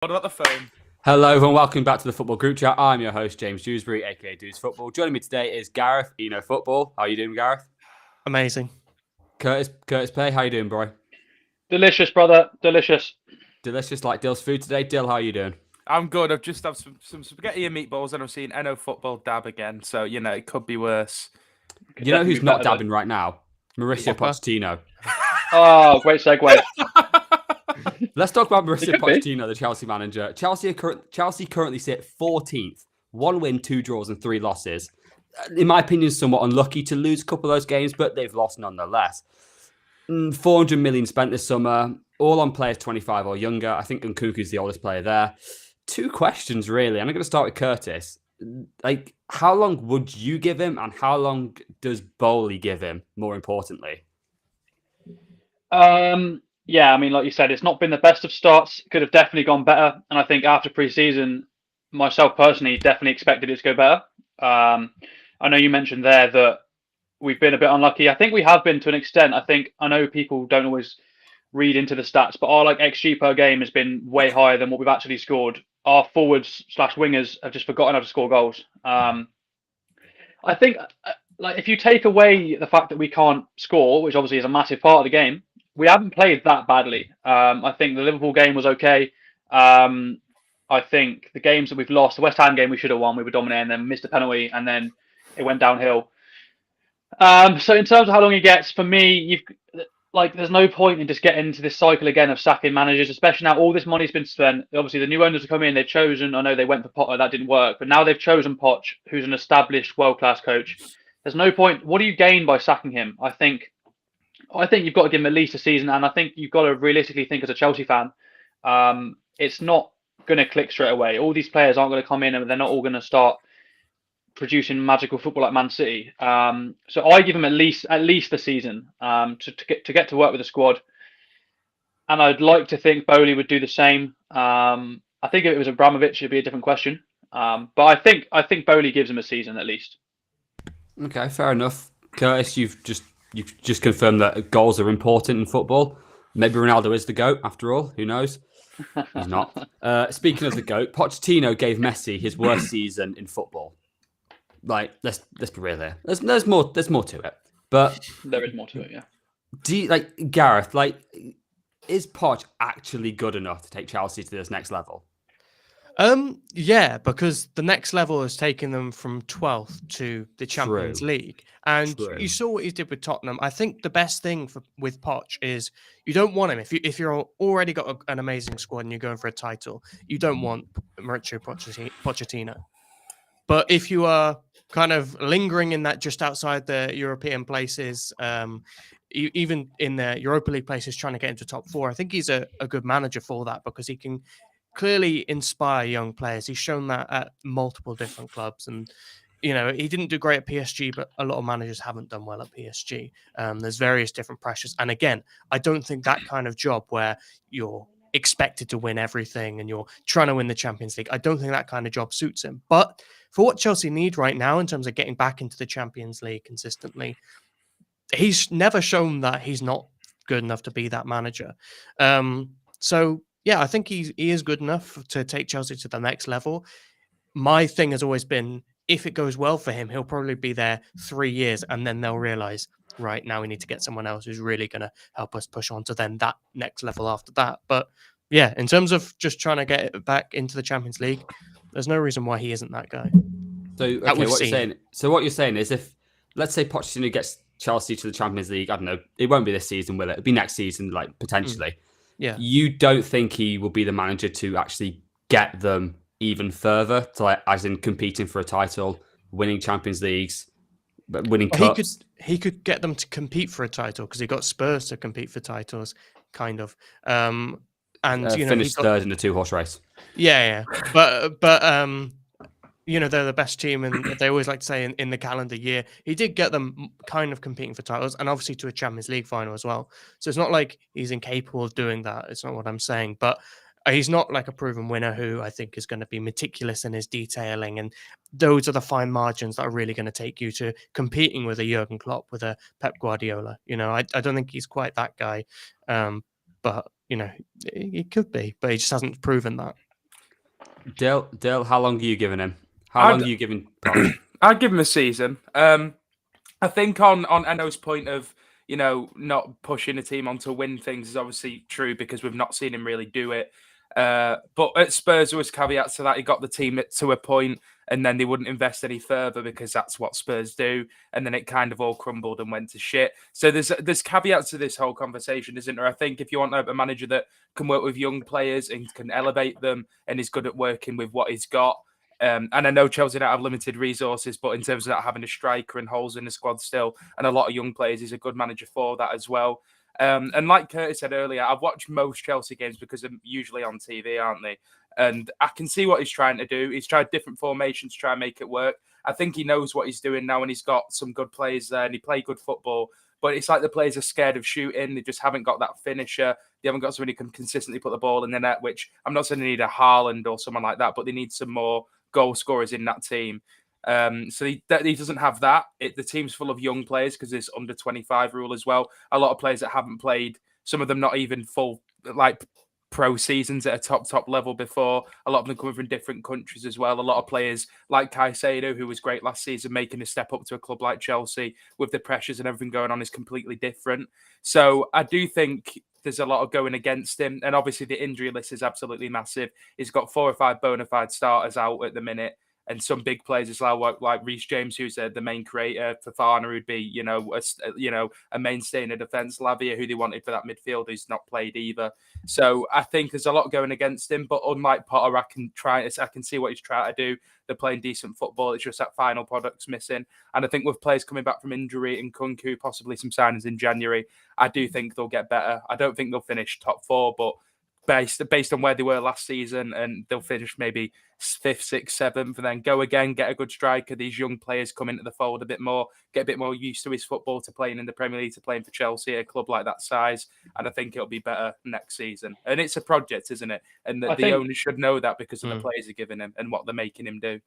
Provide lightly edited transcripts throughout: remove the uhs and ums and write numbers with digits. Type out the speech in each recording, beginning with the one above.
What about the phone? Hello and welcome back to the Football Group Chat. I'm your host, James Dewsbury, aka Dews Football. Joining me today is Gareth, Eno Football. How are you doing, Gareth? Amazing. Curtis Pay, how you doing, bro? Delicious, brother. Delicious. Delicious like Dill's food today. Dill, how are you doing? I'm good. I've just had some spaghetti and meatballs, and I'm seeing Eno football dab again. So it could be worse. Could You know definitely who's be not better, dabbing right now? Mauricio Pogba. Pochettino. though. Oh, great segue. Let's talk about Mauricio It could be. Pochettino, the Chelsea manager. Chelsea currently sit 14th. 1 win, 2 draws, and 3 losses. In my opinion, somewhat unlucky to lose a couple of those games, but they've lost nonetheless. 400 million spent this summer, all on players 25 or younger. I think Nkunku's the oldest player there. 2 questions, really. I'm going to start with Curtis. Like, how long would you give him, and how long does Bowley give him, more importantly? Yeah, I mean, like you said, it's not been the best of starts. Could have definitely gone better. And I think after pre-season, myself personally, definitely expected it to go better. I know you mentioned there that we've been a bit unlucky. I think we have been to an extent. I know people don't always read into the stats, but our XG per game has been way higher than what we've actually scored. Our forwards slash wingers have just forgotten how to score goals. I think if you take away the fact that we can't score, which obviously is a massive part of the game, we haven't played that badly. I think the Liverpool game was okay. I think the games that we've lost, the West Ham game we should have won, we were dominating, then missed a penalty, and then it went downhill. So in terms of how long he gets, for me, there's no point in just getting into this cycle again of sacking managers, especially now all this money's been spent. Obviously, the new owners have come in, they've chosen, I know they went for Potter, that didn't work, but now they've chosen Poch, who's an established world-class coach. There's no point. What do you gain by sacking him? I think you've got to give him at least a season, and I think you've got to realistically think as a Chelsea fan, it's not going to click straight away. All these players aren't going to come in and they're not all going to start producing magical football like Man City. So I give him at least a season to get to work with the squad, and I'd like to think Bowley would do the same. I think if it was Abramovich, it'd be a different question. But I think Bowley gives him a season at least. Okay, fair enough. Curtis, you've just confirmed that goals are important in football. Maybe Ronaldo is the GOAT after all. Who knows? He's not. Speaking of the GOAT, Pochettino gave Messi his worst season in football. Like, let's be real here. There's more to it. But there is more to it, yeah. Do you, Gareth, is Poch actually good enough to take Chelsea to this next level? Yeah, because the next level has taken them from 12th to the Champions League. And you saw what he did with Tottenham. I think the best thing with Poch is you don't want him. If you're already got an amazing squad and you're going for a title, you don't want Mauricio Pochettino. But if you are kind of lingering in that just outside the European places, even in the Europa League places, trying to get into top 4, I think he's a good manager for that because he can clearly inspire young players. He's shown that at multiple different clubs. And, he didn't do great at PSG, but a lot of managers haven't done well at PSG. There's various different pressures. And again, I don't think that kind of job where you're expected to win everything and you're trying to win the Champions League, I don't think that kind of job suits him. But for what Chelsea need right now in terms of getting back into the Champions League consistently, he's never shown that he's not good enough to be that manager. So yeah, I think he is good enough to take Chelsea to the next level. My thing has always been, if it goes well for him, he'll probably be there 3 years and then they'll realize, right, now we need to get someone else who's really going to help us push on to then that next level after that. But yeah, in terms of just trying to get it back into the Champions League, there's no reason why he isn't that guy. So, okay, what you're saying is, if, let's say, Pochettino gets Chelsea to the Champions League, I don't know, it won't be this season, will it? It'll be next season, potentially. Yeah. You don't think he will be the manager to actually get them even further, to as in competing for a title, winning Champions Leagues, winning cups? He could get them to compete for a title because he got Spurs to compete for titles, kind of. And finished third in a 2-horse race. Yeah. But they're the best team, and they always like to say in the calendar year. He did get them kind of competing for titles and obviously to a Champions League final as well. So it's not like he's incapable of doing that. It's not what I'm saying. But he's not like a proven winner who I think is going to be meticulous in his detailing. And those are the fine margins that are really going to take you to competing with a Jurgen Klopp, with a Pep Guardiola. I don't think he's quite that guy. But, he could be, but he just hasn't proven that. Dill, how long are you giving him? How long are you giving Poch? I'd give him a season. I think on Eno's point of not pushing a team on to win things is obviously true because we've not seen him really do it. But at Spurs, there was caveats to that. He got the team to a point, and then they wouldn't invest any further because that's what Spurs do. And then it kind of all crumbled and went to shit. So there's caveats to this whole conversation, isn't there? I think if you want a manager that can work with young players and can elevate them and is good at working with what he's got. And I know Chelsea don't have limited resources, but in terms of that, having a striker and holes in the squad still, and a lot of young players, he's a good manager for that as well. And like Curtis said earlier, I've watched most Chelsea games because they're usually on TV, aren't they? And I can see what he's trying to do. He's tried different formations to try and make it work. I think he knows what he's doing now, and he's got some good players there, and he play good football. But it's like the players are scared of shooting. They just haven't got that finisher. They haven't got somebody who can consistently put the ball in the net, which I'm not saying they need a Haaland or someone like that, but they need some more goal scorers in that team. So he doesn't have that. The team's full of young players because there's under 25 rule as well. A lot of players that haven't played, some of them not even full like pro seasons at a top level before. A lot of them coming from different countries as well. A lot of players like Caicedo, who was great last season, making a step up to a club like Chelsea with the pressures and everything going on is completely different. So I do think there's a lot of going against him. And obviously the injury list is absolutely massive. He's got 4 or 5 bona fide starters out at the minute. And some big players as well, like Reece James, who's the main creator. Fofana, who'd be, a mainstay in the defence. Lavia, who they wanted for that midfield, who's not played either. So I think there's a lot going against him. But unlike Potter, I can see what he's trying to do. They're playing decent football. It's just that final product's missing. And I think with players coming back from injury and Kunku, possibly some signings in January, I do think they'll get better. I don't think they'll finish top 4, but based on where they were last season, and they'll finish maybe 5th, 6th, 7th, and then go again, get a good striker. These young players come into the fold a bit more, get a bit more used to his football, to playing in the Premier League, to playing for Chelsea, a club like that size. And I think it'll be better next season. And it's a project, isn't it? And the owners should know that because of the players are giving him and what they're making him do.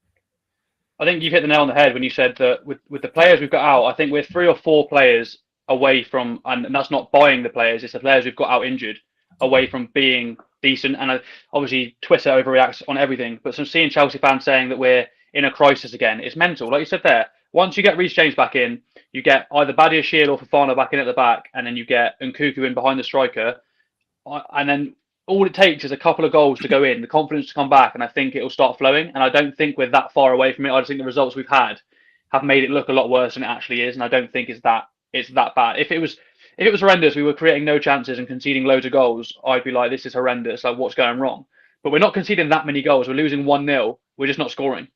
I think you've hit the nail on the head when you said that with the players we've got out, I think we're 3 or 4 players away from, and that's not buying the players, it's the players we've got out injured, away from being decent. And obviously Twitter overreacts on everything, but seeing Chelsea fans saying that we're in a crisis again, it's mental. Like you said there, once you get Reece James back in, you get either Badiashile or Fofana back in at the back, and then you get Nkunku in behind the striker, and then all it takes is a couple of goals to go in, the confidence to come back, and I think it'll start flowing. And I don't think we're that far away from it. I just think the results we've had have made it look a lot worse than it actually is, and I don't think it's that bad. If it was horrendous, we were creating no chances and conceding loads of goals, I'd be like, this is horrendous, like what's going wrong? But we're not conceding that many goals. We're losing 1-0. We're just not scoring.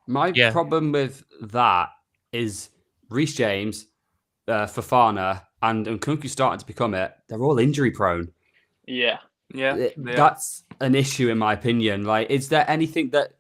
My problem with that is Reece James, Fofana, and Nkunku starting to become it. They're all injury prone. Yeah. That's an issue in my opinion. Like, is there anything that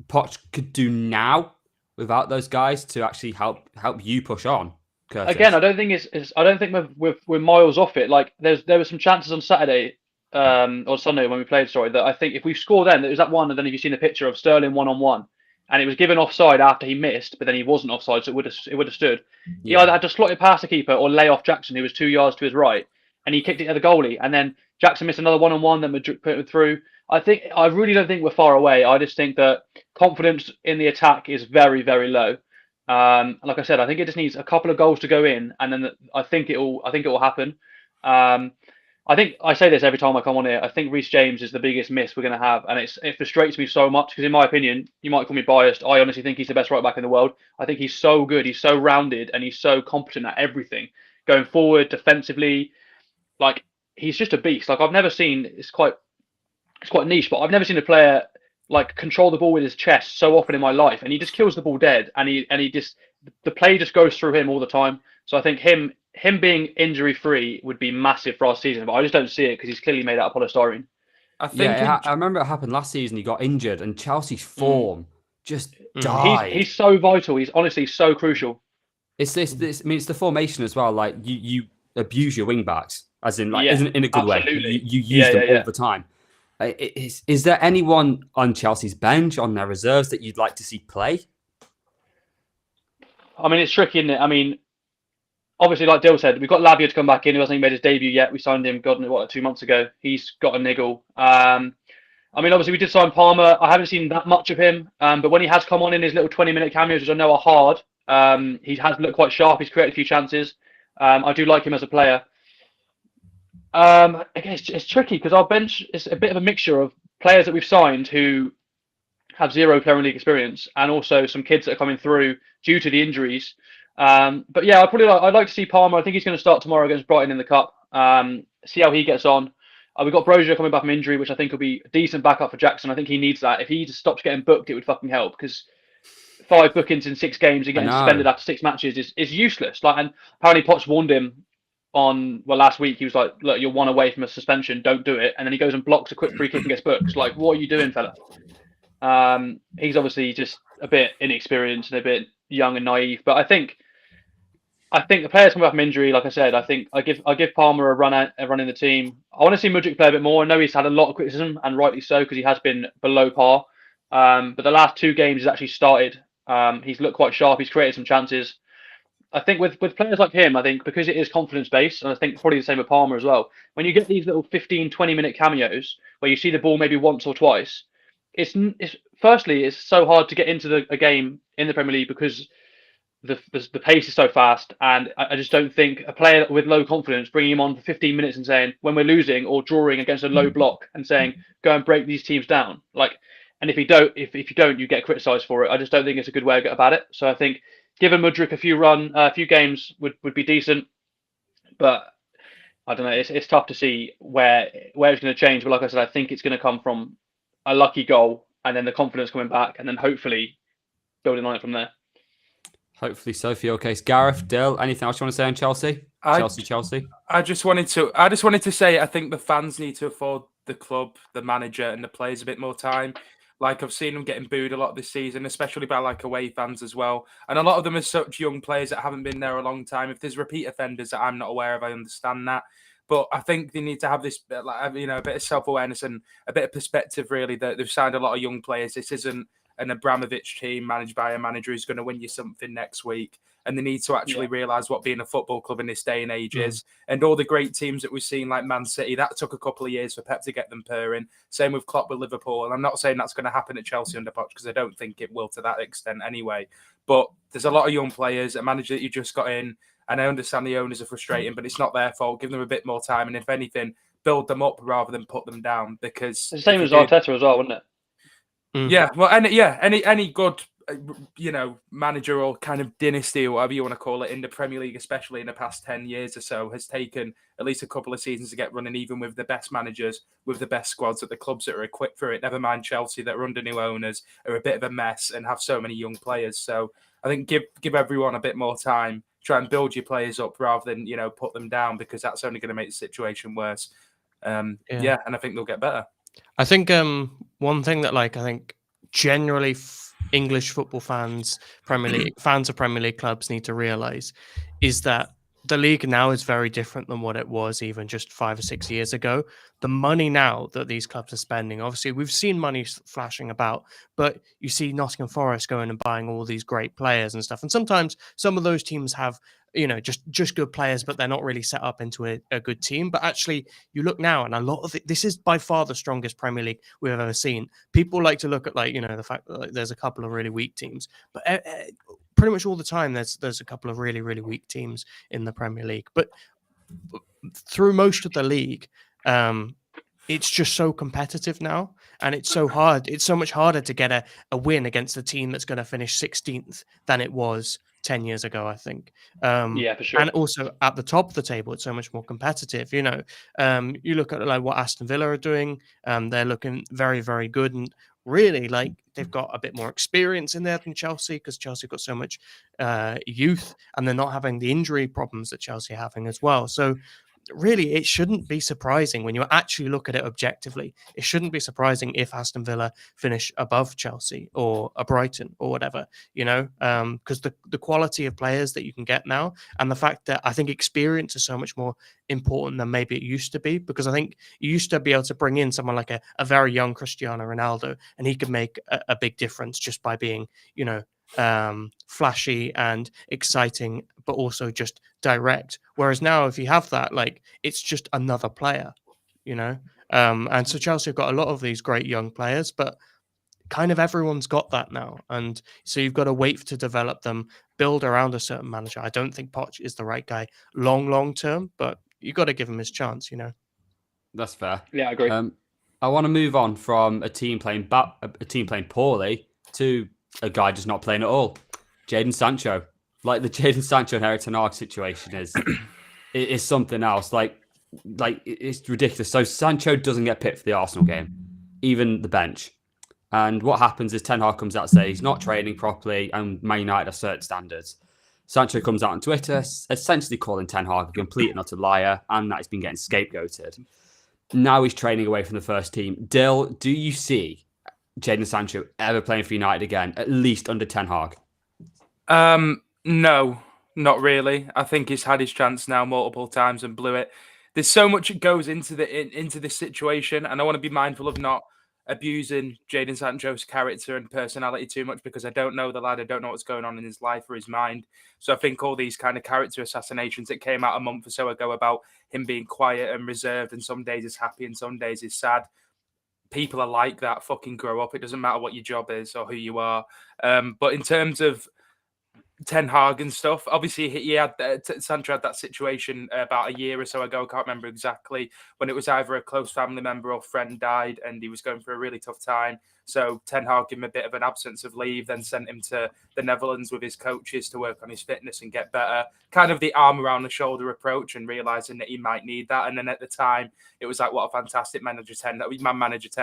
Poch could do now without those guys to actually help you push on? Curtis? Again, I don't think I don't think we're miles off it. Like there were some chances on Saturday or Sunday when we played. Sorry, that I think if we score then, there was that one. And then if you've seen the picture of Sterling 1-on-1, and it was given offside after he missed, but then he wasn't offside, so it would have stood. He either had to slot it past the keeper or lay off Jackson, who was 2 yards to his right, and he kicked it at the goalie. And then Jackson missed another 1-on-1, then Madrid put it through. I really don't think we're far away. I just think that confidence in the attack is very, very low. Like I said, I think it just needs a couple of goals to go in, and then I think it will happen. I think I say this every time I come on here. I think Reece James is the biggest miss we're going to have, and it frustrates me so much because, in my opinion, you might call me biased. I honestly think he's the best right back in the world. I think he's so good, he's so rounded, and he's so competent at everything, going forward, defensively. Like, he's just a beast. Like, I've never seen. It's quite niche, but I've never seen a player like control the ball with his chest so often in my life, and he just kills the ball dead, and he just, the play just goes through him all the time. So I think him being injury free would be massive for our season, but I just don't see it because he's clearly made out of polystyrene. I think I remember it happened last season. He got injured, and Chelsea's form just died. He's so vital. He's honestly so crucial. It's this. I mean, it's the formation as well. Like you abuse your wing backs, as in like isn't in a good absolutely. way. You use them all the time. Is there anyone on Chelsea's bench, on their reserves, that you'd like to see play? I mean, it's tricky, isn't it? I mean, obviously, like Dill said, we've got Lavia to come back in. He hasn't even made his debut yet. We signed him, God, 2 months ago. He's got a niggle. And I mean, obviously we did sign Palmer. I haven't seen that much of him, but when he has come on in his little 20-minute cameos, which I know are hard, he has looked quite sharp. He's created a few chances. I do like him as a player. Again, it's tricky because our bench is a bit of a mixture of players that we've signed who have zero Premier League experience, and also some kids that are coming through due to the injuries. But yeah, I'd like to see Palmer. I think he's going to start tomorrow against Brighton in the cup. See how he gets on. We've got Brozier coming back from injury, which I think will be a decent backup for Jackson. I think he needs that. If he just stops getting booked, it would fucking help, because 5 bookings in 6 games and getting suspended after 6 matches is useless. Like, and apparently Poch warned him last week. He was like, "Look, you're 1 away from a suspension. Don't do it." And then he goes and blocks a quick free kick and gets booked. Like, what are you doing, fella? He's obviously just a bit inexperienced and a bit young and naive. But I think the players coming back from injury, like I said, I think I give Palmer a run in the team. I want to see Mudryk play a bit more. I know he's had a lot of criticism, and rightly so, because he has been below par. But the last 2 games he's actually started. He's looked quite sharp. He's created some chances. I think with players like him, I think because it is confidence based, and I think probably the same with Palmer as well. When you get these little 15, 20-minute cameos where you see the ball maybe once or twice, it's firstly it's so hard to get into a game in the Premier League because the pace is so fast, and I just don't think a player with low confidence, bringing him on for 15 minutes and saying when we're losing or drawing against a low block and saying go and break these teams down, like, and if you don't, you get criticised for it. I just don't think it's a good way to go about it. So I think giving Mudryk a few games would be decent, but I don't know. It's tough to see where it's going to change. But like I said, I think it's going to come from a lucky goal and then the confidence coming back, and then hopefully building on it from there. Hopefully so for your case. Gareth, Dill, anything else you want to say on Chelsea? Chelsea. I just wanted to say I think the fans need to afford the club, the manager, and the players a bit more time. Like, I've seen them getting booed a lot this season, especially by like away fans as well. And a lot of them are such young players that haven't been there a long time. If there's repeat offenders that I'm not aware of, I understand that. But I think they need to have this, a bit of self-awareness and a bit of perspective, really, that they've signed a lot of young players. This isn't an Abramovich team managed by a manager who's going to win you something next week. And they need to actually realise what being a football club in this day and age is. And all the great teams that we've seen, like Man City, that took a couple of years for Pep to get them purring. Same with Klopp with Liverpool. And I'm not saying that's going to happen at Chelsea under Poch, because I don't think it will to that extent anyway. But there's a lot of young players, a manager that you just got in, and I understand the owners are frustrating, but it's not their fault. Give them a bit more time. And if anything, build them up rather than put them down. Because it's the same as Arteta as well, wouldn't it? Yeah, well, any good, manager or kind of dynasty or whatever you want to call it in the Premier League, especially in the past 10 years or so, has taken at least a couple of seasons to get running, even with the best managers, with the best squads at the clubs that are equipped for it. Never mind Chelsea, that are under new owners, are a bit of a mess and have so many young players. So I think give everyone a bit more time. Try and build your players up rather than, put them down, because that's only going to make the situation worse. And I think they'll get better. I think one thing that I think generally English football fans, Premier League fans of Premier League clubs need to realize is that the league now is very different than what it was even just 5 or 6 years ago. The money now that these clubs are spending, obviously we've seen money flashing about, but you see Nottingham Forest going and buying all these great players and stuff. And sometimes some of those teams have, just good players, but they're not really set up into a good team. But actually, you look now, and a lot of this is by far the strongest Premier League we've ever seen. People like to look at the fact that there's a couple of really weak teams, but pretty much all the time there's a couple of really, really weak teams in the Premier League. But through most of the league, it's just so competitive now, and it's so hard. It's so much harder to get a win against a team that's going to finish 16th than it was 10 years ago, I think. For sure. And also at the top of the table, it's so much more competitive. You look at what Aston Villa are doing. They're looking very, very good, and really they've got a bit more experience in there than Chelsea, because Chelsea got so much youth, and they're not having the injury problems that Chelsea are having as well. So really, it shouldn't be surprising when you actually look at it objectively. It shouldn't be surprising if Aston Villa finish above Chelsea or a Brighton or whatever, because the quality of players that you can get now, and the fact that I think experience is so much more important than maybe it used to be, because I think you used to be able to bring in someone like a very young Cristiano Ronaldo, and he could make a big difference just by being, flashy and exciting, but also just direct. Whereas now, if you have that, it's just another player, And so Chelsea have got a lot of these great young players, but kind of everyone's got that now. And so you've got to wait to develop them, build around a certain manager. I don't think Poch is the right guy long term, but you got to give him his chance, you know. That's fair. Yeah, I agree. I want to move on from a team playing poorly to a guy just not playing at all. Jadon Sancho. Like the Jadon Sancho and Erik ten Hag situation is something else. Like it's ridiculous. So Sancho doesn't get picked for the Arsenal game, even the bench. And what happens is Ten Hag comes out and says he's not training properly and Man United have certain standards. Sancho comes out on Twitter essentially calling Ten Hag a complete and utter liar and that he's been getting scapegoated. Now he's training away from the first team. Dill, do you see Jadon Sancho ever playing for United again, at least under Ten Hag? No, not really. I think he's had his chance now multiple times and blew it. There's so much that goes into this situation, and I want to be mindful of not abusing Jadon Sancho's character and personality too much because I don't know the lad. I don't know what's going on in his life or his mind. So I think all these kind of character assassinations that came out a month or so ago about him being quiet and reserved and some days is happy and some days is sad. People are like that. Fucking grow up. It doesn't matter what your job is or who you are. But in terms of Ten Hag and stuff. Obviously, he had Sancho had that situation about a year or so ago. I can't remember exactly when it was either a close family member or friend died, and he was going through a really tough time. So Ten Hag gave him a bit of an absence of leave, then sent him to the Netherlands with his coaches to work on his fitness and get better. Kind of the arm around the shoulder approach, and realizing that he might need that. And then at the time, it was like, what a fantastic manager Ten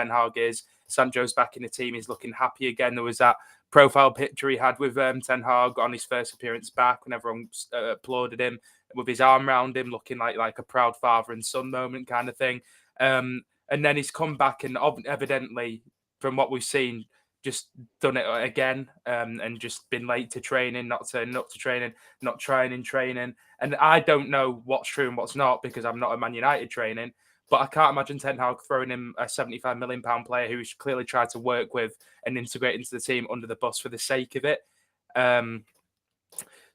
Hag is. Sancho's back in the team. He's looking happy again. There was that profile picture he had with Ten Hag on his first appearance back when everyone applauded him with his arm around him, looking like a proud father and son moment kind of thing. And then he's come back and evidently, from what we've seen, just done it again and just been late to training, not turning up to training, not trying in training. And I don't know what's true and what's not because I'm not a Man United training. But I can't imagine Ten Hag throwing him a £75 million player who he's clearly tried to work with and integrate into the team under the bus for the sake of it.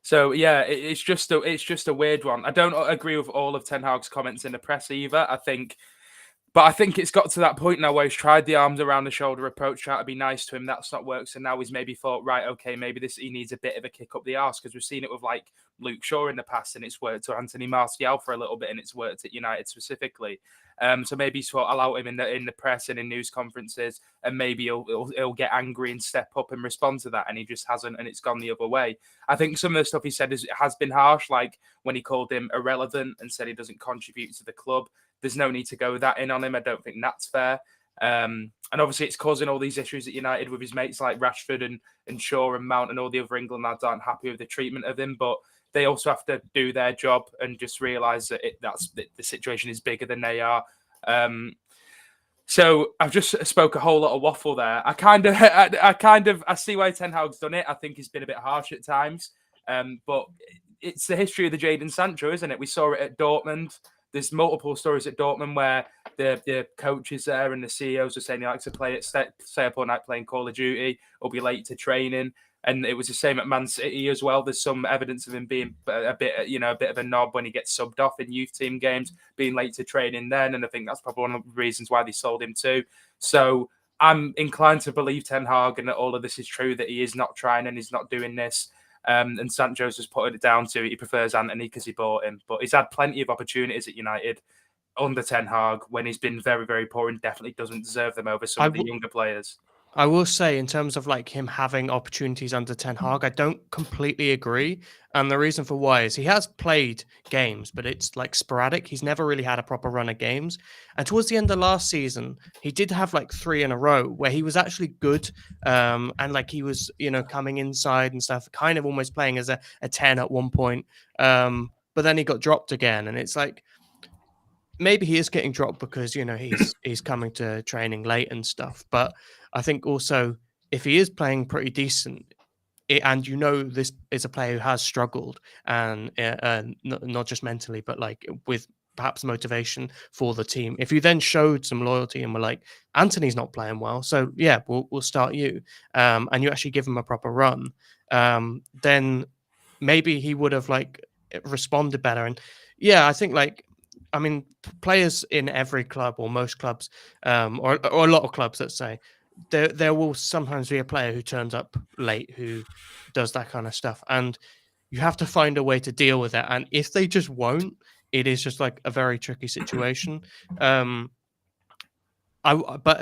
So yeah, it's just a weird one. I don't agree with all of Ten Hag's comments in the press either. I think it's got to that point now where he's tried the arms around the shoulder approach, trying to be nice to him. That's not worked. So now he's maybe thought, right, okay, maybe he needs a bit of a kick up the arse because we've seen it with like Luke Shaw in the past and it's worked, or Anthony Martial for a little bit and it's worked at United specifically. So maybe he's thought, allow him in the press and in news conferences, and maybe he'll get angry and step up and respond to that, and he just hasn't, and it's gone the other way. I think some of the stuff he said has been harsh, like when he called him irrelevant and said he doesn't contribute to the club. There's no need to go that in on him. I don't think that's fair. And obviously it's causing all these issues at United with his mates like Rashford and Shaw and Mount and all the other England lads aren't happy with the treatment of him, but they also have to do their job and just realise that the situation is bigger than they are. So I've just spoke a whole lot of waffle there. I see why Ten Hag's done it. I think he's been a bit harsh at times, but it's the history of the Jadon Sancho, isn't it? We saw it at Dortmund. There's multiple stories at Dortmund where the coaches there and the CEOs are saying he likes to stay up all night playing Call of Duty or be late to training. And it was the same at Man City as well. There's some evidence of him being a bit of a knob when he gets subbed off in youth team games, being late to training then. And I think that's probably one of the reasons why they sold him too. So I'm inclined to believe Ten Hag and that all of this is true, that he is not trying and he's not doing this. And Sancho's just putting it down to he prefers Anthony because he bought him. But he's had plenty of opportunities at United under Ten Hag when he's been very, very poor and definitely doesn't deserve them over some of the younger players. I will say, in terms of like him having opportunities under Ten Hag, I don't completely agree. And the reason for why is he has played games, but it's like sporadic. He's never really had a proper run of games. And towards the end of last season, he did have like 3 in a row where he was actually good. And like he was, coming inside and stuff, kind of almost playing as a 10 at one point. But then he got dropped again. And it's like, maybe he is getting dropped because he's coming to training late and stuff. But I think also if he is playing pretty decent, and this is a player who has struggled and not just mentally, but like with perhaps motivation for the team. If you then showed some loyalty and were like, Anthony's not playing well, so yeah, we'll start you, and you actually give him a proper run, then maybe he would have like responded better. And yeah, I think like I mean, players in every club or most clubs, or a lot of clubs, let's say, there will sometimes be a player who turns up late who does that kind of stuff, and you have to find a way to deal with it. And if they just won't, it is just like a very tricky situation. But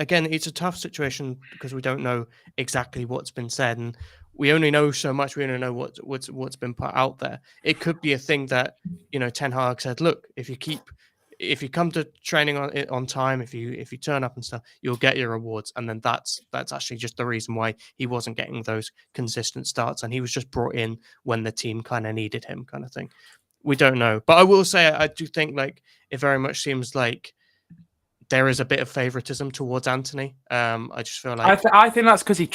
again, it's a tough situation because we don't know exactly what's been said, and we only know so much. We only know what's been put out there. It could be a thing that Ten Hag said, look, if you come to training on time, if you turn up and stuff, you'll get your rewards. And then that's actually just the reason why he wasn't getting those consistent starts, and he was just brought in when the team kind of needed him, kind of thing. We don't know, but I will say I do think like it very much seems like there is a bit of favoritism towards Anthony. I just feel like I think that's because he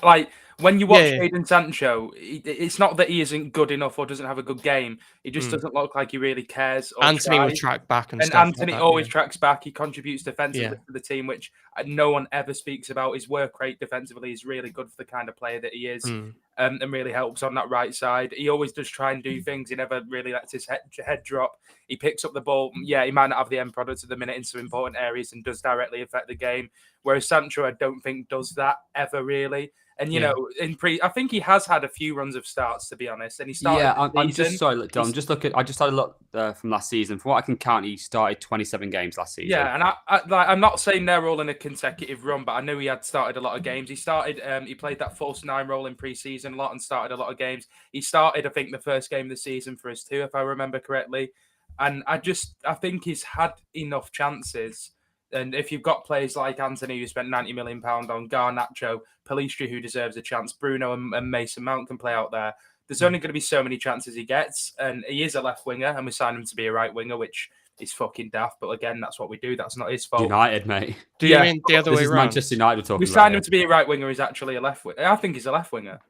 like when you watch Yeah. Jadon Sancho, it's not that he isn't good enough or doesn't have a good game. He just doesn't look like he really cares. Or Anthony will tries. track back and And stuff. Anthony like that, always yeah. tracks back. He contributes defensively Yeah. to the team, which no one ever speaks about. His work rate defensively is really good for the kind of player that he is, and really helps on that right side. He always does try and do things. He never really lets his head drop. He picks up the ball. Yeah, he might not have the end product at the minute in some important areas and does directly affect the game. Whereas Sancho, I don't think does that ever really. And I think he has had a few runs of starts, to be honest. And he started. Yeah, I'm just sorry. Look, I'm just looking. I just had a look from last season. From what I can count, he started 27 games last season. Yeah, and I'm not saying they're all in a consecutive run, but I knew he had started a lot of games. He started. He played that false nine role in pre-season a lot and started a lot of games. He started, I think, the first game of the season for us too, if I remember correctly. And I think he's had enough chances. And if you've got players like Anthony, who spent £90 million on Garnacho, Pellistri, who deserves a chance, Bruno and Mason Mount can play out there. There's only going to be so many chances he gets. And he is a left winger, and we signed him to be a right winger, which is fucking daft. But again, that's what we do. That's not his fault. United, mate. Do you mean the other way around? Manchester United we're talking we signed him to be a right winger. He's actually a left winger. I think he's a left winger.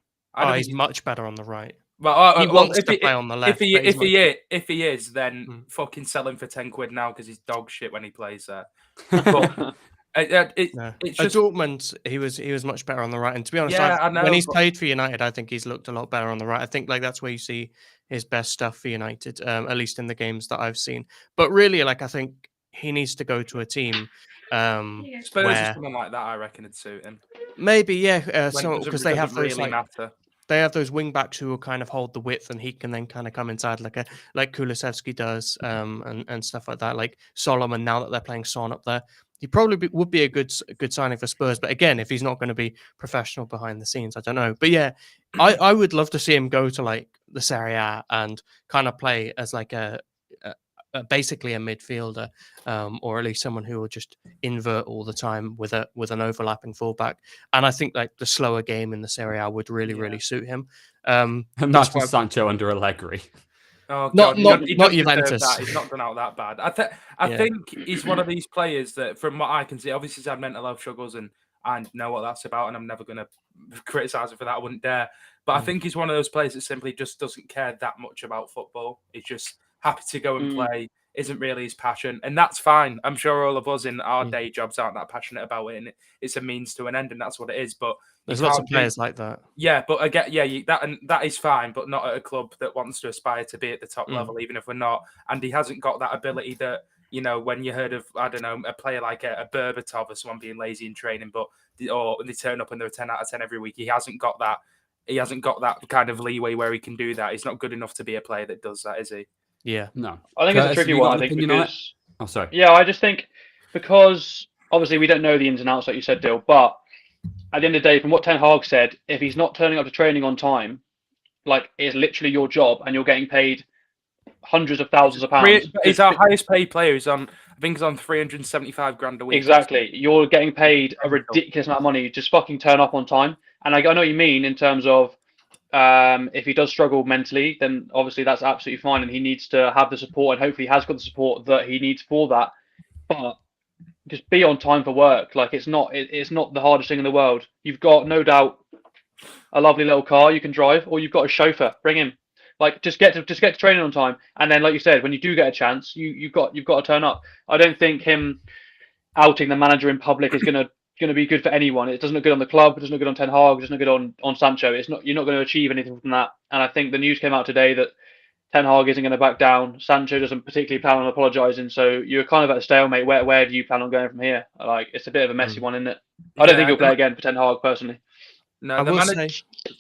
He's much better on the right. Well, he wants to play on the left. If he is, then fucking sell him for £10 now because he's dog shit when he plays there. But it's just Dortmund. He was much better on the right. And to be honest, when he's played for United, I think he's looked a lot better on the right. I think like that's where you see his best stuff for United, at least in the games that I've seen. But really, like I think he needs to go to a team. Spurs or something like that, I reckon it'd suit him. Maybe, yeah. Because they have those really matter. They have those wing backs who will kind of hold the width, and he can then kind of come inside like Kulusevski does, and stuff like that. Like Solomon, now that they're playing Son up there, he probably would be a good signing for Spurs. But again, if he's not going to be professional behind the scenes, I don't know. But yeah, I would love to see him go to like the Serie A and kind of play as like basically a midfielder, or at least someone who will just invert all the time with an overlapping fullback. And I think like the slower game in the Serie A would really suit him. Imagine Sancho under Allegri. Oh, God. Not Juventus. He's not done out that bad. I think he's one of these players that, from what I can see, obviously he's had mental health struggles, and I know what that's about, and I'm never going to criticize him for that. I wouldn't dare. But I think he's one of those players that simply just doesn't care that much about football. He's just happy to go and play, isn't really his passion. And that's fine. I'm sure all of us in our day jobs aren't that passionate about it, and it's a means to an end, and that's what it is. But there's lots of players like that. Yeah, but again, that is fine, but not at a club that wants to aspire to be at the top level, even if we're not. And he hasn't got that ability that, when you heard of, I don't know, a player like a Berbatov or someone being lazy in training, or they turn up and they're a 10 out of 10 every week. He hasn't got that. He hasn't got that kind of leeway where he can do that. He's not good enough to be a player that does that, is he? Yeah. No. I think it's a tricky one. I think because... Oh, sorry. Yeah, I just think because obviously we don't know the ins and outs, like you said, Dill, but at the end of the day, from what Ten Hag said, if he's not turning up to training on time, like it's literally your job and you're getting paid hundreds of thousands of pounds. He's our highest paid player. I think he's on 375 grand a week. Exactly. You're getting paid a ridiculous amount of money. Just fucking turn up on time. And I know what you mean in terms of if he does struggle mentally, then obviously that's absolutely fine, and he needs to have the support, and hopefully he has got the support that he needs for that. But just be on time for work. Like it's not the hardest thing in the world. You've got no doubt a lovely little car you can drive, or you've got a chauffeur. Bring him. Like just get to training on time, and then like you said, when you do get a chance, you've got to turn up. I don't think him outing the manager in public is gonna be good for anyone. It doesn't look good on the club. It doesn't look good on Ten Hag. It doesn't look good on Sancho. You're not going to achieve anything from that. And I think the news came out today that Ten Hag isn't going to back down. Sancho doesn't particularly plan on apologising, so you're kind of at a stalemate. Where do you plan on going from here? Like, it's a bit of a messy one, isn't it? I don't think he'll play again for Ten Hag personally. No, I will say.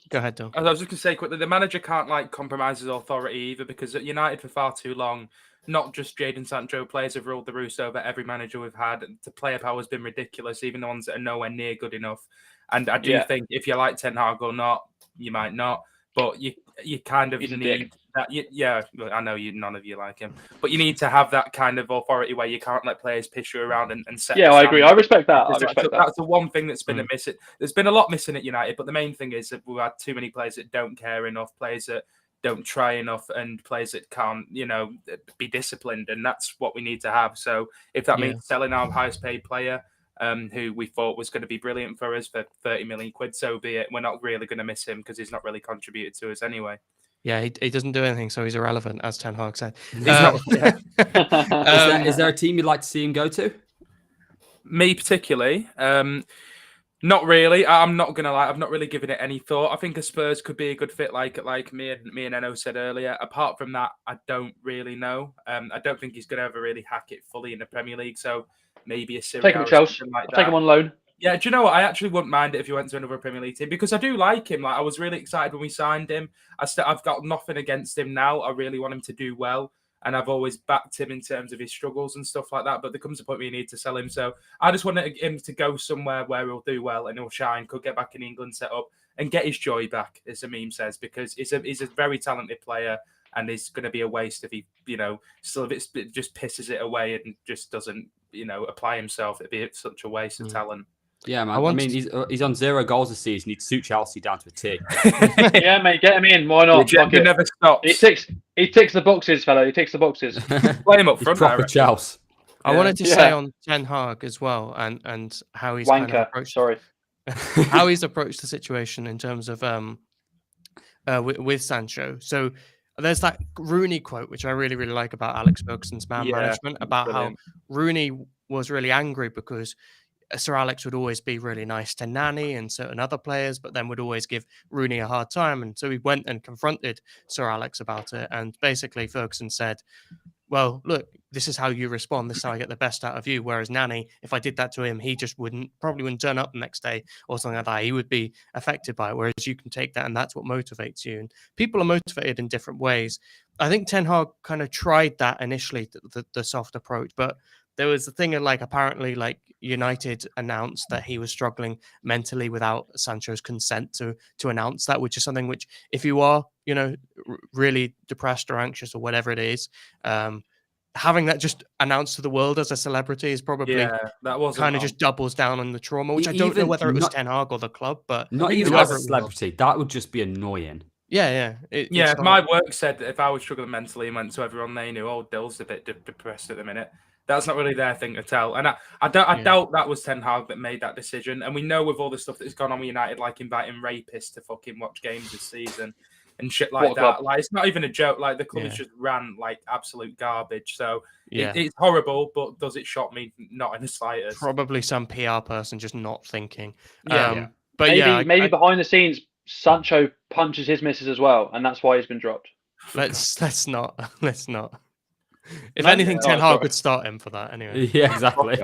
Go ahead, Dom. I was just going to say quickly, the manager can't like compromise his authority either, because at United for far too long, not just Jadon Sancho, players have ruled the roost over every manager we've had. The player power has been ridiculous, even the ones that are nowhere near good enough. And I do think if you like Ten Hag or not, you might not, but you kind of need that. I know none of you like him, but you need to have that kind of authority where you can't let players piss you around and set. Yeah, I agree. I respect that. That's the one thing that's been missing. There's been a lot missing at United, but the main thing is that we've had too many players that don't care enough, players that don't try enough, and players that can't, be disciplined, and that's what we need to have. So if that means selling our highest paid player, who we thought was going to be brilliant for us for 30 million quid, so be it. We're not really going to miss him because he's not really contributed to us anyway. Yeah, he doesn't do anything, so he's irrelevant, as Ten Hag said. Is there a team you'd like to see him go to? Me particularly, not really. I'm not gonna lie. I've not really given it any thought. I think a Spurs could be a good fit, like me and Eno said earlier. Apart from that, I don't really know. I don't think he's gonna ever really hack it fully in the Premier League. So maybe a Syria. Take him to Chelsea. Take him on loan. Yeah, do you know what? I actually wouldn't mind it if he went to another Premier League team, because I do like him. Like, I was really excited when we signed him. I've got nothing against him now. I really want him to do well, and I've always backed him in terms of his struggles and stuff like that. But there comes a point where you need to sell him. So I just wanted him to go somewhere where he'll do well and he'll shine, could get back in England, set up, and get his joy back, as the meme says, because he's a very talented player, and it's going to be a waste if he, still if it just pisses it away and just doesn't, apply himself. It'd be such a waste of talent. Yeah, man. I mean, he's on 0 goals this season. He'd suit Chelsea down to a T. Yeah, mate, get him in. Why not? He never stops. He ticks the boxes, fella. He ticks the boxes. Play him up front. Proper Chelsea. I wanted to say on Ten Hag as well, and how he's kind of approached. How he's approached the situation in terms of with Sancho. So there's that Rooney quote, which I really, really like, about Alex Ferguson's man management, about how Rooney was really angry because Sir Alex would always be really nice to Nani and certain other players, but then would always give Rooney a hard time. And so he went and confronted Sir Alex about it. And basically Ferguson said, well, look, this is how you respond. This is how I get the best out of you. Whereas Nani, if I did that to him, he just probably wouldn't turn up the next day or something like that. He would be affected by it. Whereas you can take that, and that's what motivates you. And people are motivated in different ways. I think Ten Hag kind of tried that initially, the soft approach, but there was a thing of apparently United announced that he was struggling mentally without Sancho's consent to announce that, which is something which, if you are, really depressed or anxious or whatever it is, having that just announced to the world as a celebrity is probably that was kind of just doubles down on the trauma, which I don't know whether it was Ten Hag or the club, but not even as a celebrity, that would just be annoying. Yeah. My work said that if I was struggling mentally and went to everyone, they knew, Dill's a bit depressed at the minute. That's not really their thing to tell. And I doubt that was Ten Hag that made that decision. And we know with all the stuff that's gone on with United, like inviting rapists to fucking watch games this season and shit like that. Like, it's not even a joke. Like, the club has just ran like absolute garbage. So it's horrible, but does it shock me? Not in the slightest. Probably some PR person just not thinking. But maybe behind the scenes, Sancho punches his missus as well, and that's why he's been dropped. Let's not. If anything, Ten Hag would start him for that anyway. Yeah, exactly.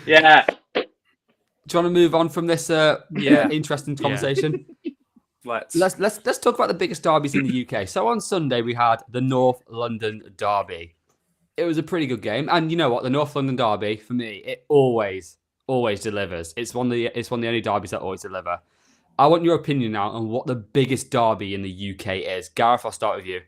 Yeah. Do you want to move on from this interesting conversation? Let's talk about the biggest derbies in the UK. So on Sunday we had the North London derby. It was a pretty good game, and you know what? The North London derby, for me, it always delivers. It's one of the only derbies that always deliver. I want your opinion now on what the biggest derby in the UK is. Gareth, I'll start with you.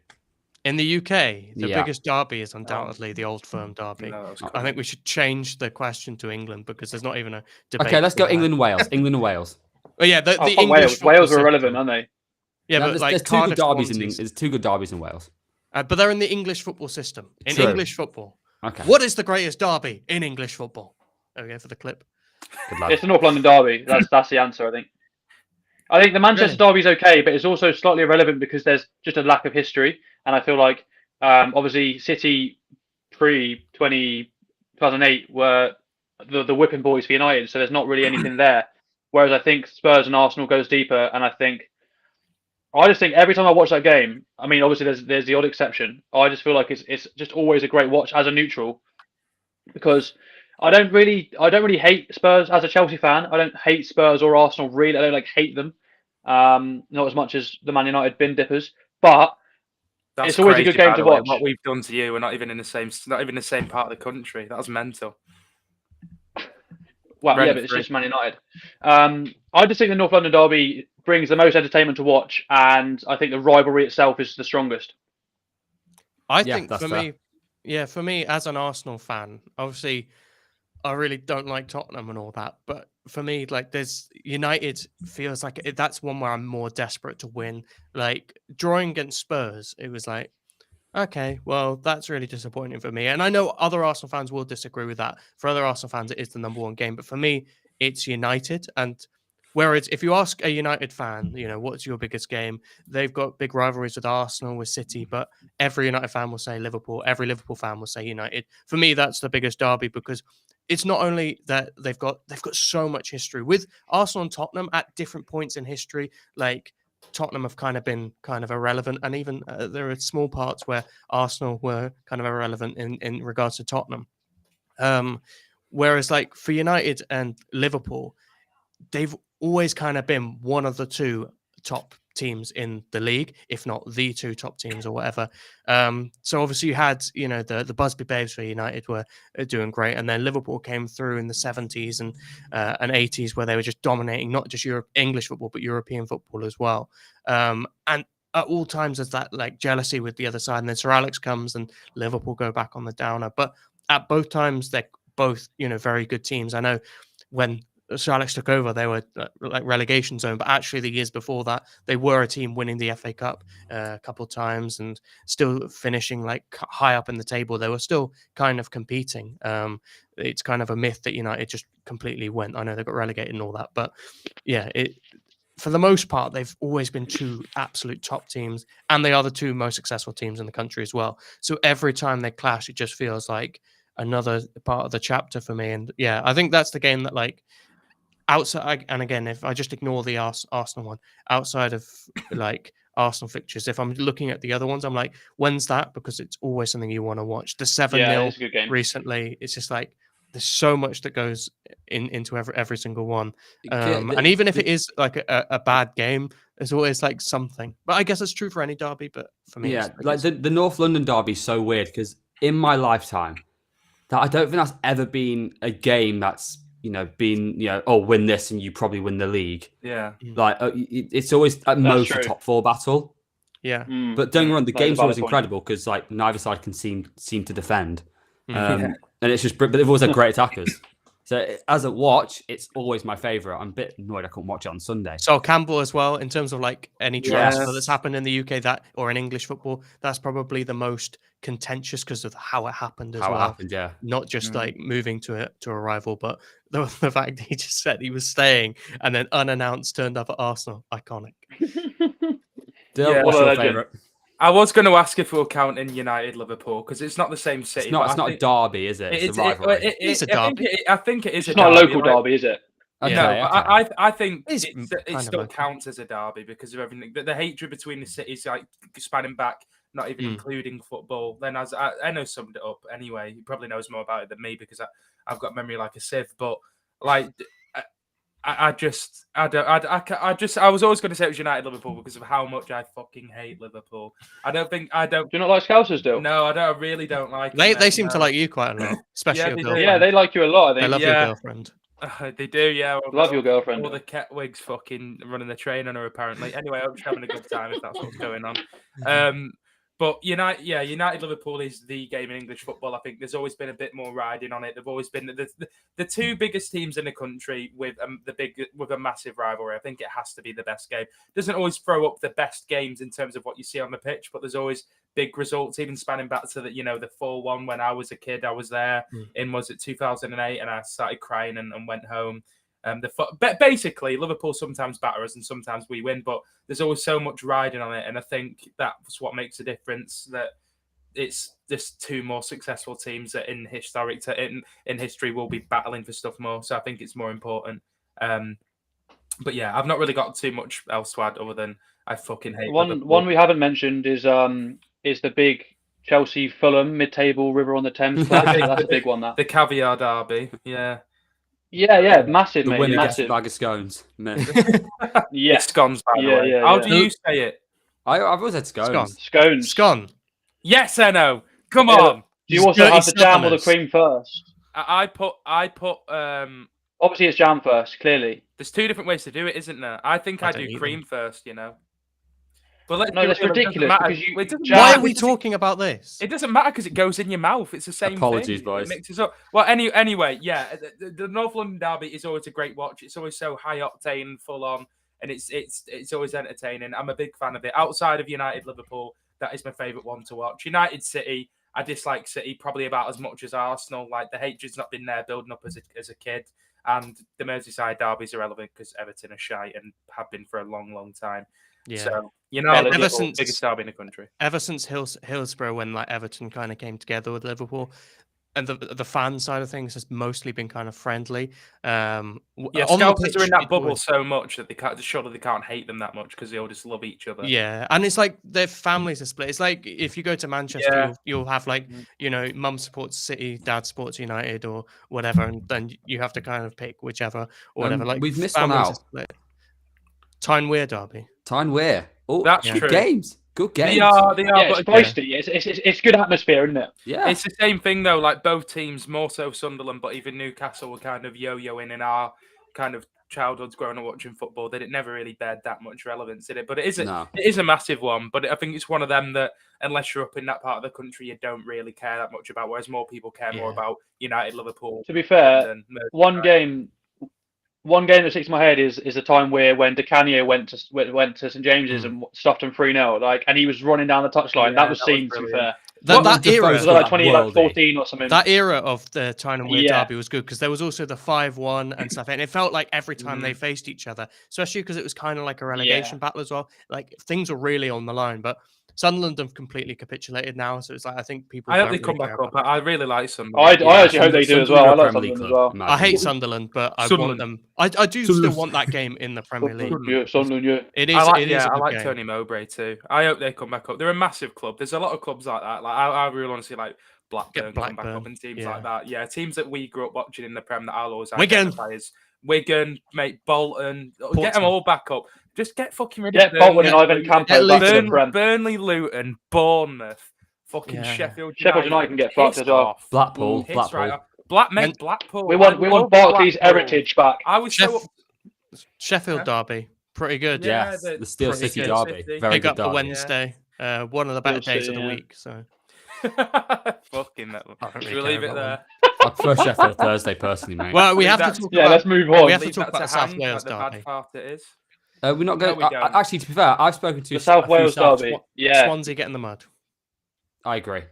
In the UK, the biggest derby is undoubtedly the Old Firm derby. No, I think we should change the question to England because there's not even a debate. Okay, let's go England and Wales. England and Wales. Oh yeah, the English Wales are irrelevant, aren't they? Yeah, but there's two good derbies in England. There's two good derbies in Wales. But they're in the English football system. In True. English football. Okay. What is the greatest derby in English football? There we go for the clip. It's the North London derby. That's the answer, I think. I think the Manchester derby is okay, but it's also slightly irrelevant because there's just a lack of history, and I feel like obviously City pre-2008 were the whipping boys for United, so there's not really anything there. Whereas I think Spurs and Arsenal goes deeper, and I think I just think every time I watch that game, I mean, obviously there's the odd exception. I just feel like it's just always a great watch as a neutral because I don't really hate Spurs as a Chelsea fan. I don't hate Spurs or Arsenal really. I don't like hate them. Not as much as the Man United bin dippers, but That's it's always a crazy, good game by to the way. watch. What we've done to you, we're not even in the same part of the country. That's mental. Well, yeah, but it's just Man United. I just think the North London derby brings the most entertainment to watch, and I think the rivalry itself is the strongest. I think for me as an Arsenal fan, obviously I really don't like Tottenham and all that, but for me, like there's United feels like that's one where I'm more desperate to win. Like drawing against Spurs, it was like, okay, well, that's really disappointing for me. And I know other Arsenal fans will disagree with that. For other Arsenal fans, it is the number one game. But for me, it's United. And whereas if you ask a United fan, what's your biggest game? They've got big rivalries with Arsenal, with City, but every United fan will say Liverpool. Every Liverpool fan will say United. For me, that's the biggest derby because it's not only that they've got so much history with Arsenal and Tottenham at different points in history, like Tottenham have kind of been kind of irrelevant, and even there are small parts where Arsenal were kind of irrelevant in regards to Tottenham. Whereas, like for United and Liverpool, they've always kind of been one of the two top teams in the league, if not the two top teams or whatever. So obviously you had, the Busby Babes for United were doing great, and then Liverpool came through in the 70s and 80s where they were just dominating not just English football but European football as well. And at all times there's that like jealousy with the other side, and then Sir Alex comes and Liverpool go back on the downer. But at both times they're both very good teams. I know when Sir Alex took over, they were like relegation zone, but actually the years before that, they were a team winning the FA Cup a couple of times and still finishing like high up in the table. They were still kind of competing. It's kind of a myth that United just completely went. I know they got relegated and all that, but yeah, for the most part, they've always been two absolute top teams, and they are the two most successful teams in the country as well. So every time they clash, it just feels like another part of the chapter for me. And yeah, I think that's the game that like, outside, and again, if I just ignore the Arsenal one, outside of like Arsenal fixtures, if I'm looking at the other ones, I'm like, when's that? Because it's always something you want to watch. The 7-0 recently, it's just like there's so much that goes into every single one. And even if it is like a bad game, there's always like something. But I guess it's true for any derby, but for me, yeah, like the North London derby is so weird because in my lifetime, that I don't think that's ever been a game that's win this and you probably win the league. Yeah. Like it's always at most a top four battle. Yeah. But don't get me wrong, the game's always incredible because like neither side can seem to defend. And it's just, but they've always had great attackers. So as a watch, it's always my favourite. I'm a bit annoyed I couldn't watch it on Sunday. So Campbell as well, in terms of like any transfer that's happened in the UK or in English football, that's probably the most contentious because of how it happened as well. How it happened, yeah. Not just like moving to a rival, but the fact that he just said he was staying and then unannounced turned up at Arsenal. Iconic. Dylan, what's your favourite? I was going to ask if we're counting United Liverpool because it's not the same city. It's not a derby, is it? It's a rivalry. It's a derby. I think it is. It's not a local derby, is it? Okay, no, I think it still counts as a derby because of everything. The hatred between the cities, like spanning back, not even including football. Then, as I know, summed it up anyway. He probably knows more about it than me because I've got memory like a sieve. But like, I was always going to say it was United Liverpool because of how much I fucking hate Liverpool. I don't. Do you not like Scousers, Dill? No, I don't. I really don't like. They seem to like you quite a lot, especially your girlfriend. Yeah, they like you a lot. I think. They love your girlfriend. They do, yeah. Love your girlfriend. All the Ketwigs fucking running the train on her, apparently. Anyway, I hope she's having a good time if that's what's going on. But United Liverpool is the game in English football. I think there's always been a bit more riding on it. They've always been the two biggest teams in the country with a massive rivalry. I think it has to be the best game. Doesn't always throw up the best games in terms of what you see on the pitch, but there's always big results. Even spanning back to the 4-1 when I was a kid, I was there in 2008, and I started crying and went home. Basically, Liverpool sometimes batter us and sometimes we win, but there's always so much riding on it, and I think that's what makes a difference. That it's just two more successful teams that in history will be battling for stuff more. So I think it's more important. But yeah, I've not really got too much else to add other than I fucking hate One we haven't mentioned is the big Chelsea Fulham mid-table River on the Thames clash. That's a big one. That the caviar derby. Yeah. yeah, massive, The mate, winner gets a massive. bag of scones. Yeah, It's scones, by the Yeah, way. yeah, How yeah. do you say it? I've always had scones. Scones. Scone. Yes, Eno. Come Yeah, on. Do you also Dirty have the jam or the Southerners. cream first? I put. Obviously, it's jam first. Clearly. There's two different ways to do it, isn't there? I think I I don't do eat cream first. But let's No, be that's real, it doesn't ridiculous matter. because It doesn't jam- Why matter. are we It doesn't- talking about this? It doesn't matter because it goes in your mouth. It's the same Apologies, thing. boys. It mixes up. Well, anyway, yeah. The North London derby is always a great watch. It's always so high octane, full on, and it's always entertaining. I'm a big fan of it. Outside of United Liverpool, that is my favourite one to watch. United City, I dislike City probably about as much as Arsenal. Like the hatred's not been there building up as a kid, and the Merseyside derby's irrelevant because Everton are shite and have been for a long, long time. Yeah. So Ever Liverpool, since- biggest derby in the country. Ever since Hillsborough, when like Everton kind of came together with Liverpool, and the fan side of things has mostly been kind of friendly. Yeah, on the Scousers pitch, are in that it's bubble always- so much that surely they can't hate them that much because they all just love each other. Yeah, and it's like their families are split. It's like if you go to Manchester, Yeah. you'll have like mum supports City, dad supports United, or whatever, and then you have to kind of pick whichever or whatever. Like we've missed one families are out. split. Tyne Weir derby. Tyne Weir. Oh, That's good true. games. Good games. They are. Yeah, But it's boasty. It's good atmosphere, isn't it? Yeah. it's the same thing though. Like both teams, more so Sunderland, but even Newcastle were kind of yo-yoing in our kind of childhoods growing up watching football. That it never really bared that much relevance in it. But it is No. a massive one. But I think it's one of them that unless you're up in that part of the country, you don't really care that much about. Whereas more people care more Yeah. about United, Liverpool. To be fair, than Merseyside. one game that sticks in my head is the time where when Di Canio went to St James's and stuffed him 3-0, like, and he was running down the touchline. Yeah, that was that was seen, to be brilliant. fair. That era, Was it like 2014 or something? that era of the Tyne and Weir Yeah. derby was good because there was also the 5-1 and stuff, and it felt like every time they faced each other, especially because it was kind of like a relegation battle as well. Like things were really on the line, but Sunderland have completely capitulated now, so it's like I think people. I hope don't they really come care back up. about I really like Sunderland. I actually hope they do as well. I like Sunderland as well. I hate Sunderland, but I want Sunderland. them. I do still want that game in the Premier League. Yeah, Sunderland, yeah. It is. I like, it is a I good like game. Tony Mowbray too. I hope they come back up. They're a massive club. There's a lot of clubs like that. Like I really want to see like Blackburn come back up and teams like that. Yeah, teams that we grew up watching in the Prem that I'll always identify as Wigan, mate, Bolton. Get them all back up. Just get fucking rid of Bolton and Ivan Campo back to the Prem. Burnley, Luton, Bournemouth, fucking Sheffield United can get fucked as well. Blackpool. Blackpool. We want Barclays' heritage back. I was so Sheffield derby, pretty good. Yeah, Yes, the Steel pretty City good. derby. City. Very Big good up the derby. Wednesday. One of the better Steel days of City, the yeah. week. So fucking that one. I don't Should really we leave care it about there? I prefer Sheffield Thursday personally, mate. well, we Leave have that- to talk Yeah, about. let's move on. We have to Leave talk that about the South Ham, Wales like the bad derby. part it is. We're not going. No, we don't. Actually, to be fair, I've spoken to The South a few Wales derby. Yeah. Swansea get in the mud. I agree.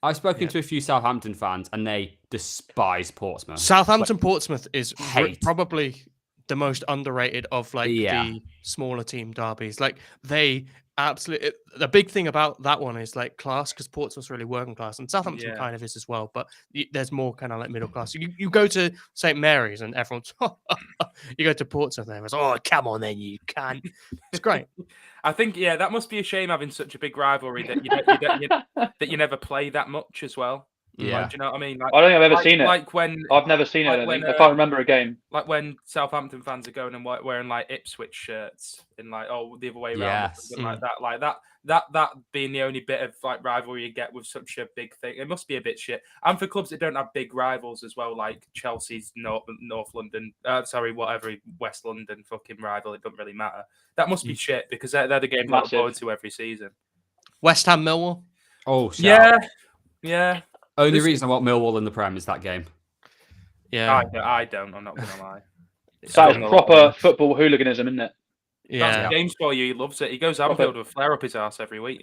I've spoken to a few Southampton fans, and they despise Portsmouth. Southampton Portsmouth is hate. probably the most underrated of like the smaller team derbies. Like they absolutely the big thing about that one is like class because Portsmouth's really working class and Southampton kind of is as well, but there's more kind of like middle class. You go to St Mary's and everyone's you go to Portsmouth and everyone's come on then you can. It's great. I think that must be a shame having such a big rivalry that that you never play that much as well. Yeah. Like, do you know what I mean? Like, I don't think I've ever seen it. Like when I've never seen it. I like don't when, think. I can't remember a game. like when Southampton fans are going and wearing like Ipswich shirts in like the other way around, or Yes. something like that being the only bit of like rivalry you get with such a big thing. It must be a bit shit. And for clubs that don't have big rivals as well, like Chelsea's North London, West London fucking rival, it doesn't really matter. That must be shit because they're the games I look forward to every season. West Ham Millwall. Oh, shout. Yeah. Only reason I want Millwall in the Prem is that game. Yeah. I don't. I'm not gonna lie. That's proper football hooliganism, isn't it? That's James for you. He loves it. He goes Anfield with a flare up his ass every week,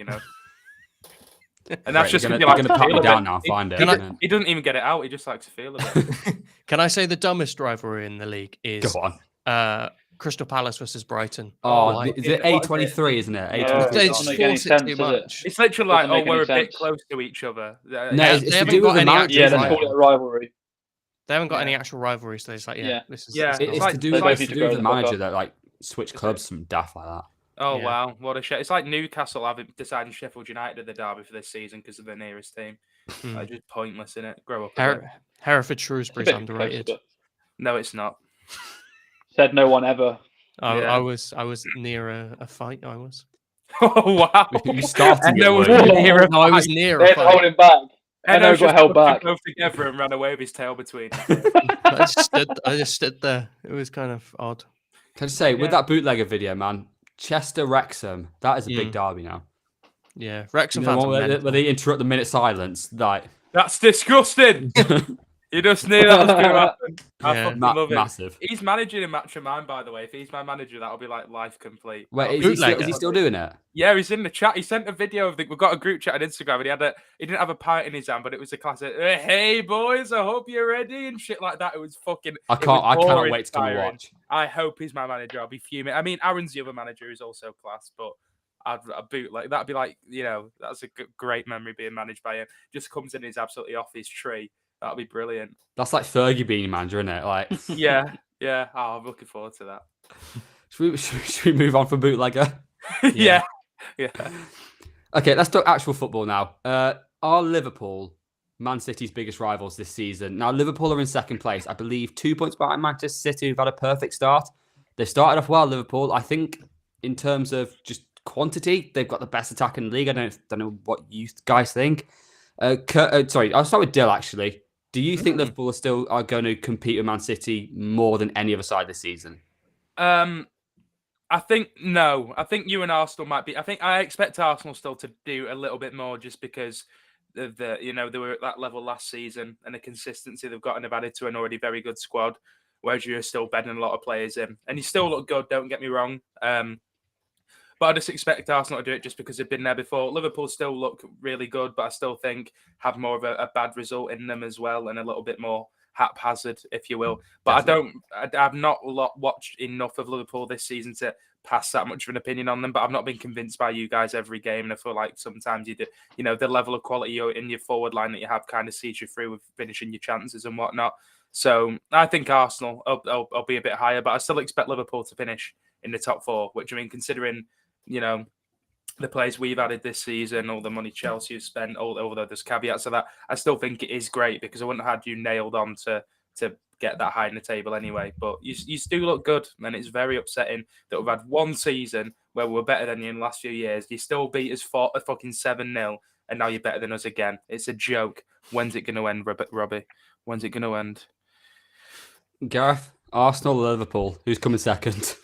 And that's just you're gonna gonna pat me down now and find it. He doesn't even get it out. He just likes to feel of it. Can I say the dumbest rivalry in the league is Go on. Crystal Palace versus Brighton? Is it A23, isn't it? Yeah. A23. It's doesn't make any forced it sense, too does it? much. It's literally like, Doesn't make we're any a bit sense. close to each other. No, They it's to haven't do got with the any amount. actors Yeah, in let's it. call it a rivalry. They haven't got Yeah. any actual rivalry, so it's like, Yeah. this is Yeah. it's It's not- to do They both with need to grow the the fuck manager up. that like switch clubs, some daft like that. Oh Yeah. wow, what a shit! It's like Newcastle having decided Sheffield United are the derby for this season because of their nearest team. Like, just pointless, in it. Grow up a bit. Hereford It's a Shrewsbury's bit close, underrated. but No, it's not. said no one ever. Yeah. I was near a fight. I was. Oh wow! You started it, Eno was weren't you? near a No, I was fight. near They a had to hold fight. him back. Eno Eno's got just held put them back. both together and ran away with his tail between them. I just stood there. It was kind of odd. Can I just say, with Yeah. that bootlegger video, man, Chester Wrexham, that is a big derby now. Yeah, Wrexham You know, fans one are where mental. they interrupt the minute silence, like That's disgusting. You just knew that was going to happen. I Yeah. fucking love it. massive. He's managing a match of mine, by the way. If he's my manager, that'll be like life complete. Wait, That'll is be he still doing it? Yeah, he's in the chat. He sent a video of we've got a group chat on Instagram, and he didn't have a pint in his hand, but it was a classic. Hey boys, I hope you're ready and shit like that. It was fucking. I cannot wait to come and awe-inspiring. watch. I hope he's my manager. I'll be fuming. I mean, Aaron's the other manager who's also class, but I'd boot like that'd be like that's a great memory being managed by him. Just comes in, he's absolutely off his tree. That'll be brilliant. That's like Fergie being manager, isn't it? Like, Yeah. Oh, I'm looking forward to that. should we move on from bootlegger? Yeah. Okay, let's talk actual football now. Are Liverpool Man City's biggest rivals this season? Now, Liverpool are in second place. I believe 2 points behind Manchester City, who've had a perfect start. They started off well, Liverpool. I think in terms of just quantity, they've got the best attack in the league. I don't know what you guys think. Sorry, I'll start with Dill, actually. Do you think Liverpool are going to compete with Man City more than any other side this season? I think no. I think you and Arsenal might be. I expect Arsenal still to do a little bit more just because of they were at that level last season and the consistency they've got and they've added to an already very good squad. Whereas you're still bedding a lot of players in, and you still look good. Don't get me wrong. But I just expect Arsenal to do it just because they've been there before. Liverpool still look really good, but I still think have more of a bad result in them as well and a little bit more haphazard, if you will. But I've not watched enough of Liverpool this season to pass that much of an opinion on them. But I've not been convinced by you guys every game. And I feel like sometimes the level of quality in your forward line that you have kind of sees you through with finishing your chances and whatnot. So I think Arsenal, I'll be a bit higher, but I still expect Liverpool to finish in the top four, which I mean, considering the players we've added this season, all the money Chelsea has spent, although there's caveats to that, I still think it is great because I wouldn't have had you nailed on to get that high in the table anyway. But you do look good, and it's very upsetting that we've had one season where we were better than you in the last few years. You still beat us for a fucking 7-0, and now you're better than us again. It's a joke. When's it going to end, Robbie? When's it going to end? Gareth, Arsenal, Liverpool. Who's coming second?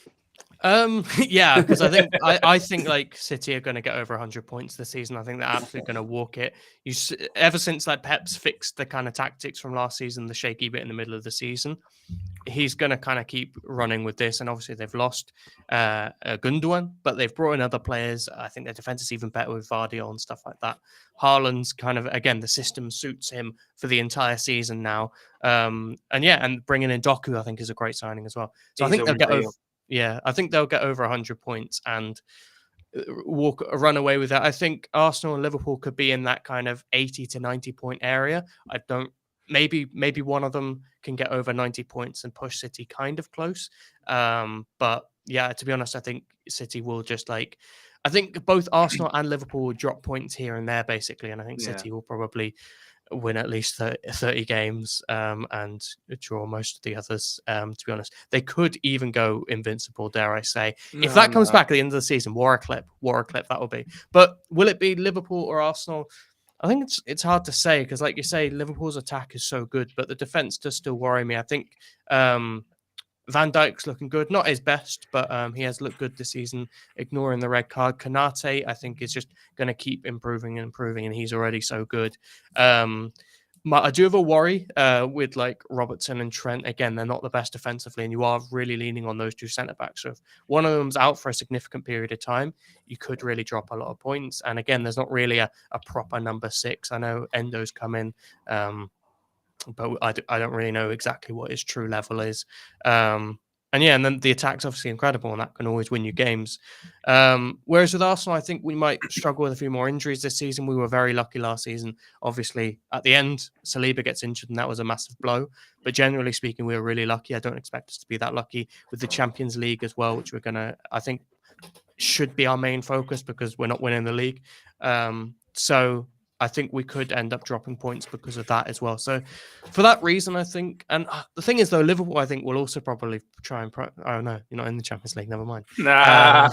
Yeah, because I think like City are going to get over 100 points this season. I think they're absolutely going to walk it. Ever since like Pep's fixed the kind of tactics from last season, the shaky bit in the middle of the season, he's going to kind of keep running with this. And obviously they've lost Gundogan, but they've brought in other players. I think their defense is even better with Vardy and stuff like that. Haaland's kind of, again, the system suits him for the entire season now. And bringing in Doku, I think, is a great signing as well. So I think they'll get over. Yeah, I think they'll get over 100 points and run away with that. I think Arsenal and Liverpool could be in that kind of 80 to 90 point area. Maybe one of them can get over 90 points and push City kind of close. But yeah, to be honest, I think City will I think both Arsenal and Liverpool will drop points here and there basically. And I think City will probably win at least 30 games and draw most of the others, to be honest. They could even go invincible, dare I say. If that comes back at the end of the season, what a clip that will be. But will it be Liverpool or Arsenal? I think it's hard to say because, like you say, Liverpool's attack is so good, but the defense does still worry me. I think Van Dijk's looking good, not his best, but he has looked good this season, ignoring the red card. Konate, I think, is just going to keep improving, and he's already so good. I do have a worry with like Robertson and Trent. Again, they're not the best defensively, and you are really leaning on those two centre-backs. So if one of them's out for a significant period of time, you could really drop a lot of points. And again, there's not really a proper number 6. I know Endo's come in, but I don't really know exactly what his true level is. And And then the attack's obviously incredible, and that can always win you games. Whereas with Arsenal, I think we might struggle with a few more injuries this season. We were very lucky last season. Obviously, at the end, Saliba gets injured, and that was a massive blow. But generally speaking, we were really lucky. I don't expect us to be that lucky with the Champions League as well, which we're gonna, I think, should be our main focus because we're not winning the league. So I think we could end up dropping points because of that as well. So for that reason, I think, and the thing is though, Liverpool, I think will also probably try and, oh no, you're not in the Champions League, never mind. Nah.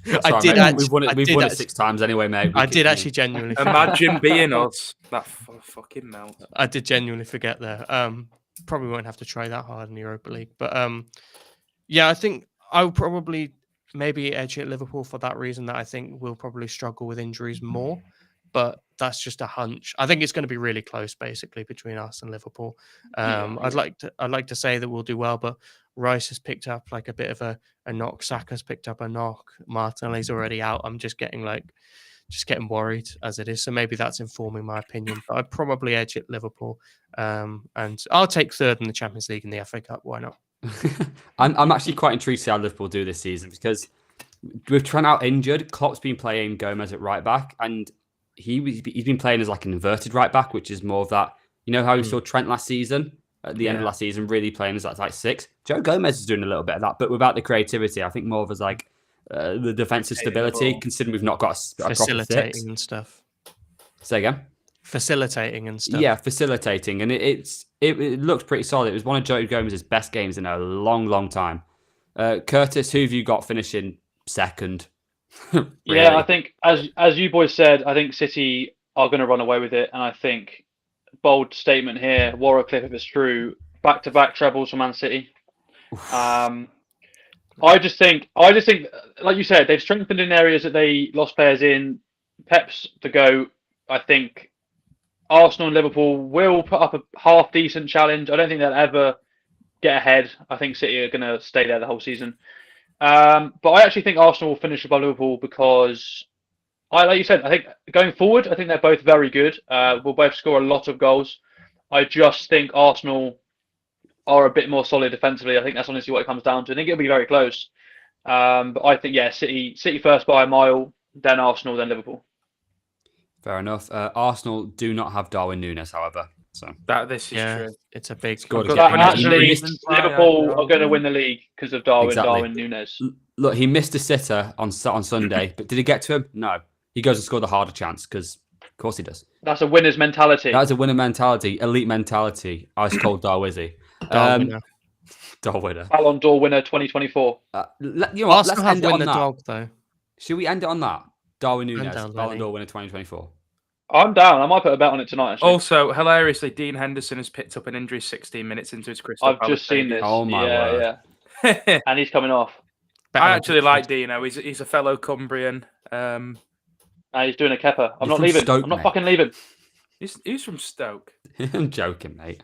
Sorry, we've won it 6 times anyway, mate. I did actually genuinely imagine being us. That fucking melt. I did genuinely forget there. Probably won't have to try that hard in the Europa League. But yeah, I think I will probably maybe edge at Liverpool for that reason, that I think we'll probably struggle with injuries more. But that's just a hunch. I think it's going to be really close, basically, between us and Liverpool. I'd like to say that we'll do well, but Rice has picked up like a bit of a knock. Saka's picked up a knock. Martinelli's already out. I'm just getting worried as it is. So maybe that's informing my opinion. But I'd probably edge at Liverpool, and I'll take third in the Champions League and the FA Cup. Why not? I'm actually quite intrigued to see how Liverpool do this season, because with Trent out injured, Klopp's been playing Gomez at right back, and he's been playing as like an inverted right back, which is more of that. You know how we saw Trent last season, at the end of last season, really playing as that like 6. Joe Gomez is doing a little bit of that, but without the creativity. I think more of as like the defensive stability, considering we've not got a proper 6. Facilitating and stuff. Say again. Facilitating and stuff. Yeah, facilitating, and it looked pretty solid. It was one of Joe Gomez's best games in a long time. Curtis, who have you got finishing second? Really? Yeah, I think as you boys said, I think City are going to run away with it, and I think bold statement here, Warracliffe, if it's true, back-to-back trebles for Man City. I just think, like you said, they've strengthened in areas that they lost players in. Pep's the GOAT. I think Arsenal and Liverpool will put up a half-decent challenge. I don't think they'll ever get ahead. I think City are going to stay there the whole season. But I actually think Arsenal will finish above Liverpool because, like you said, I think going forward, I think they're both very good. We'll both score a lot of goals. I just think Arsenal are a bit more solid defensively. I think that's honestly what it comes down to. I think it'll be very close. But I think, yeah, City first by a mile, then Arsenal, then Liverpool. Fair enough. Arsenal do not have Darwin Núñez, however. So this is true. It's a big score. Actually, Liverpool are going to win the league because of Darwin Núñez. Look, he missed a sitter on Sunday, but did he get to him? No. He goes and scored a harder chance because, of course, he does. That's a winner's mentality. That's a winner mentality, elite mentality. Ice cold Darwizzy. Darwinner. Ballon d'Or winner 2024. Let's end it on that. Dog, though. Should we end it on that? Darwin Núñez, Ballon d'Or winner 2024. I'm down. I might put a bet on it tonight, actually. Also, hilariously, Dean Henderson has picked up an injury 16 minutes into his Crystal Palace. I've just seen this. Oh, my word. Yeah. And he's coming off. I actually like Dino. He's a fellow Cumbrian. He's doing a Kepa. I'm not leaving. I'm not fucking leaving. He's from Stoke. I'm joking, mate.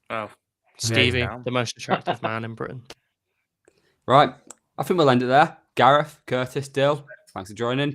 Oh. Stevie, the most attractive man in Britain. Right. I think we'll end it there. Gareth, Curtis, Dill, thanks for joining.